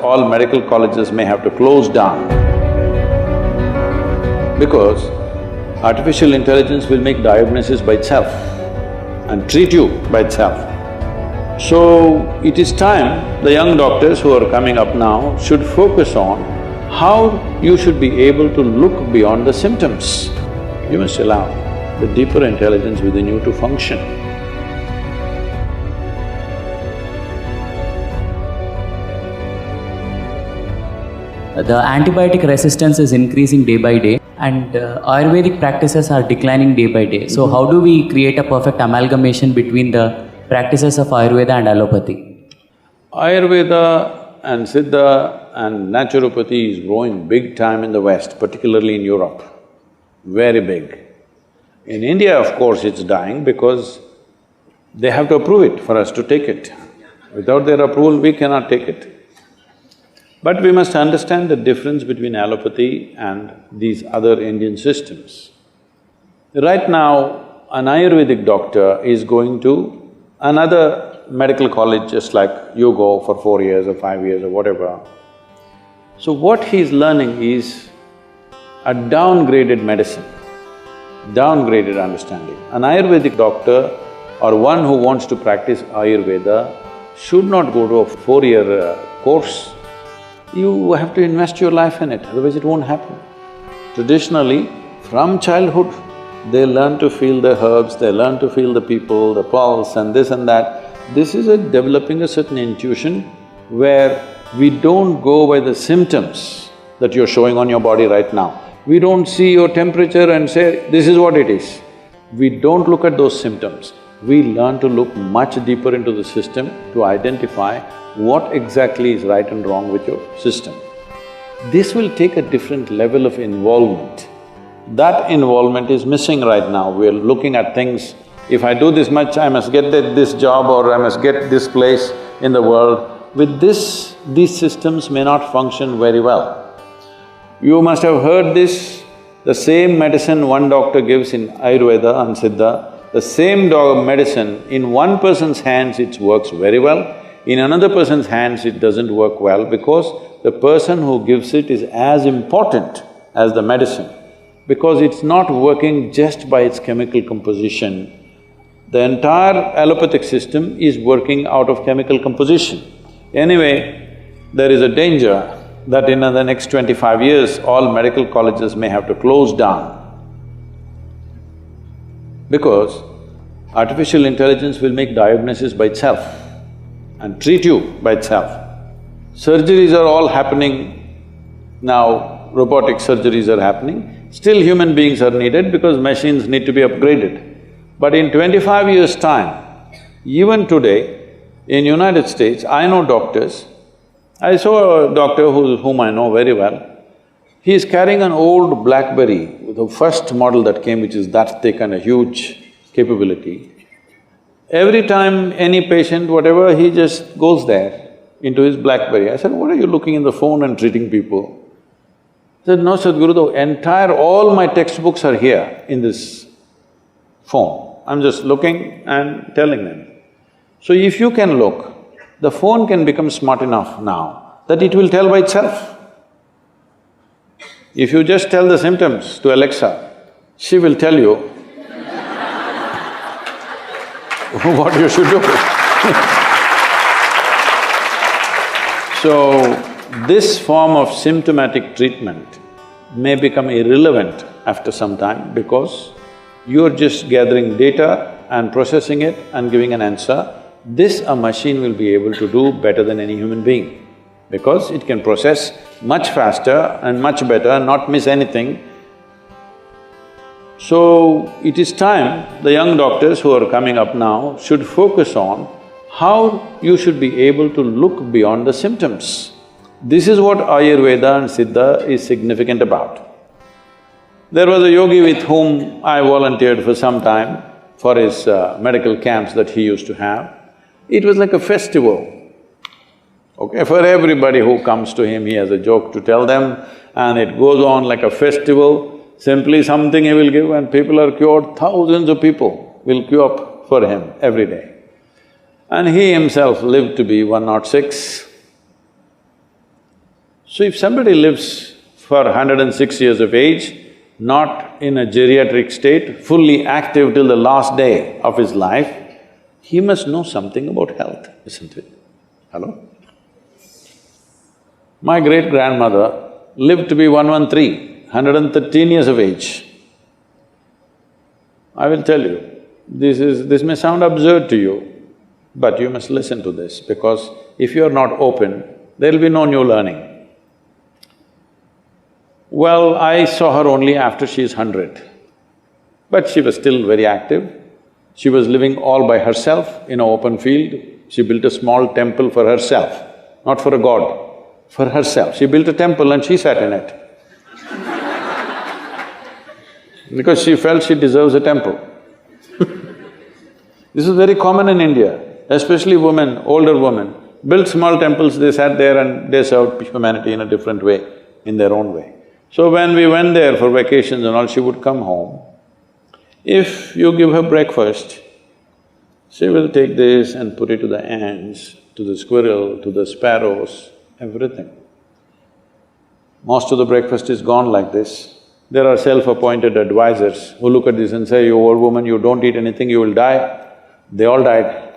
all medical colleges may have to close down because artificial intelligence will make diagnosis by itself and treat you by itself. So, it is time the young doctors who are coming up now should focus on how you should be able to look beyond the symptoms. You must allow the deeper intelligence within you to function. The antibiotic resistance is increasing day by day and Ayurvedic practices are declining day by day. So how do we create a perfect amalgamation between the practices of Ayurveda and allopathy? Ayurveda and Siddha and naturopathy is growing big time in the West, particularly in Europe, very big. In India, of course, it's dying because they have to approve it for us to take it. Without their approval, we cannot take it. But we must understand the difference between allopathy and these other Indian systems. Right now, an Ayurvedic doctor is going to another medical college just like you go for 4 years or 5 years or whatever. So what he's learning is a downgraded medicine, downgraded understanding. An Ayurvedic doctor or one who wants to practice Ayurveda should not go to a 4-year course. You have to invest your life in it, otherwise it won't happen. Traditionally, from childhood, they learn to feel the herbs, they learn to feel the people, the pulse and this and that. This is developing a certain intuition where we don't go by the symptoms that you're showing on your body right now. We don't see your temperature and say, this is what it is. We don't look at those symptoms. We learn to look much deeper into the system to identify what exactly is right and wrong with your system. This will take a different level of involvement. That involvement is missing right now. We're looking at things, if I do this much, I must get this job or I must get this place in the world. With this, these systems may not function very well. You must have heard this, the same medicine one doctor gives in Ayurveda and Siddha, the same medicine, in one person's hands it works very well, in another person's hands it doesn't work well because the person who gives it is as important as the medicine. Because it's not working just by its chemical composition. The entire allopathic system is working out of chemical composition. Anyway, there is a danger that in the next 25 years, all medical colleges may have to close down because artificial intelligence will make diagnosis by itself and treat you by itself. Surgeries are all happening now, robotic surgeries are happening. Still human beings are needed because machines need to be upgraded. But in 25 years' time, even today, in United States, I know doctors. I saw a doctor whom I know very well. He is carrying an old BlackBerry, the first model that came, which is that thick and a huge capability. Every time any patient, whatever, he just goes there into his BlackBerry. I said, what are you looking in the phone and treating people? He said, no, Sadhguru, all my textbooks are here in this phone. I'm just looking and telling them. So if you can look, the phone can become smart enough now that it will tell by itself. If you just tell the symptoms to Alexa, she will tell you what you should do. So, this form of symptomatic treatment may become irrelevant after some time because you're just gathering data and processing it and giving an answer. This a machine will be able to do better than any human being because it can process much faster and much better and not miss anything. So, it is time the young doctors who are coming up now should focus on how you should be able to look beyond the symptoms. This is what Ayurveda and Siddha is significant about. There was a yogi with whom I volunteered for some time for his medical camps that he used to have. It was like a festival, okay? For everybody who comes to him, he has a joke to tell them and it goes on like a festival. Simply something he will give and people are cured, thousands of people will queue up for him every day. And he himself lived to be 106. So if somebody lives for 106 years of age, not in a geriatric state, fully active till the last day of his life, he must know something about health, isn't it? Hello? My great-grandmother lived to be 113, 113 years of age. I will tell you, this may sound absurd to you, but you must listen to this because if you are not open, there'll be no new learning. Well, I saw her only after she's 100, but she was still very active. She was living all by herself in an open field. She built a small temple for herself, not for a god, for herself. She built a temple and she sat in it because she felt she deserves a temple. This is very common in India, especially women, older women, built small temples, they sat there and they served humanity in a different way, in their own way. So when we went there for vacations and all, she would come home. If you give her breakfast, she will take this and put it to the ants, to the squirrel, to the sparrows, everything. Most of the breakfast is gone like this. There are self-appointed advisors who look at this and say, "You old woman, you don't eat anything, you will die." They all died.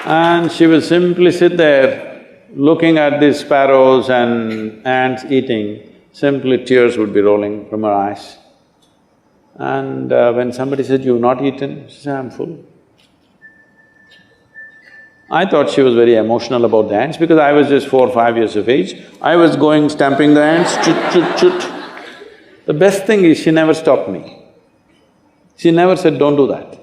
And she will simply sit there looking at these sparrows and ants eating, simply tears would be rolling from her eyes. And when somebody said, "You've not eaten?" She said, "I'm full." I thought she was very emotional about the ants because I was just 4 or 5 years of age. I was going stamping the ants, chut, chut, chut. The best thing is she never stopped me. She never said, "Don't do that."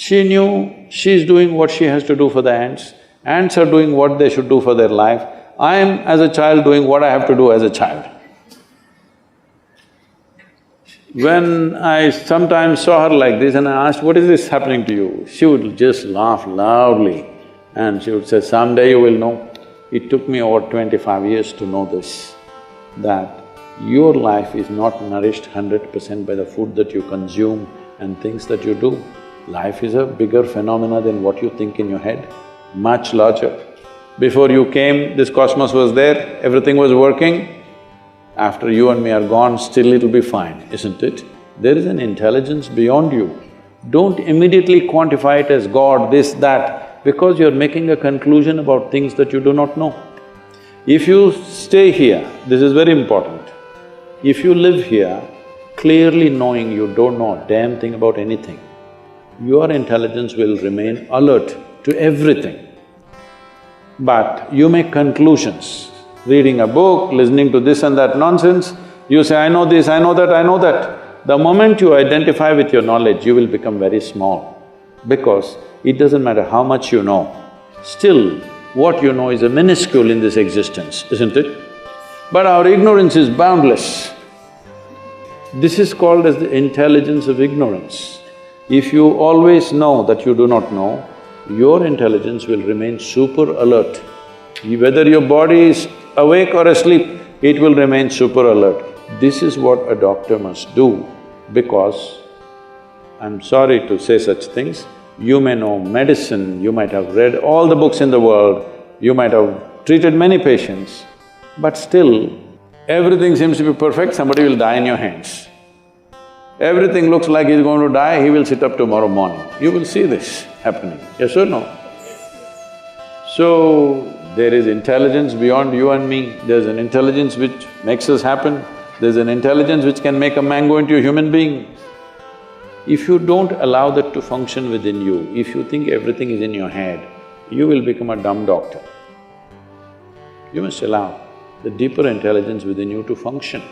She knew she's doing what she has to do for the ants are doing what they should do for their life. I am, as a child, doing what I have to do as a child. When I sometimes saw her like this and I asked, "What is this happening to you?" She would just laugh loudly and she would say, "Someday you will know." It took me over 25 years to know this, that your life is not nourished 100% by the food that you consume and things that you do. Life is a bigger phenomena than what you think in your head, much larger. Before you came, this cosmos was there, everything was working. After you and me are gone, still it'll be fine, isn't it? There is an intelligence beyond you. Don't immediately quantify it as God, this, that, because you're making a conclusion about things that you do not know. If you stay here, this is very important. If you live here, clearly knowing you don't know a damn thing about anything, your intelligence will remain alert to everything. But you make conclusions, reading a book, listening to this and that nonsense, you say, "I know this, I know that, I know that." The moment you identify with your knowledge, you will become very small because it doesn't matter how much you know, still what you know is a minuscule in this existence, isn't it? But our ignorance is boundless. This is called as the intelligence of ignorance. If you always know that you do not know, your intelligence will remain super alert. Whether your body is awake or asleep, it will remain super alert. This is what a doctor must do because, I'm sorry to say such things, you may know medicine, you might have read all the books in the world, you might have treated many patients, but still, everything seems to be perfect, somebody will die in your hands. Everything looks like he's going to die, he will sit up tomorrow morning. You will see this happening, yes or no? So, there is intelligence beyond you and me, there's an intelligence which makes us happen, there's an intelligence which can make a man go into a human being. If you don't allow that to function within you, if you think everything is in your head, you will become a dumb doctor. You must allow the deeper intelligence within you to function.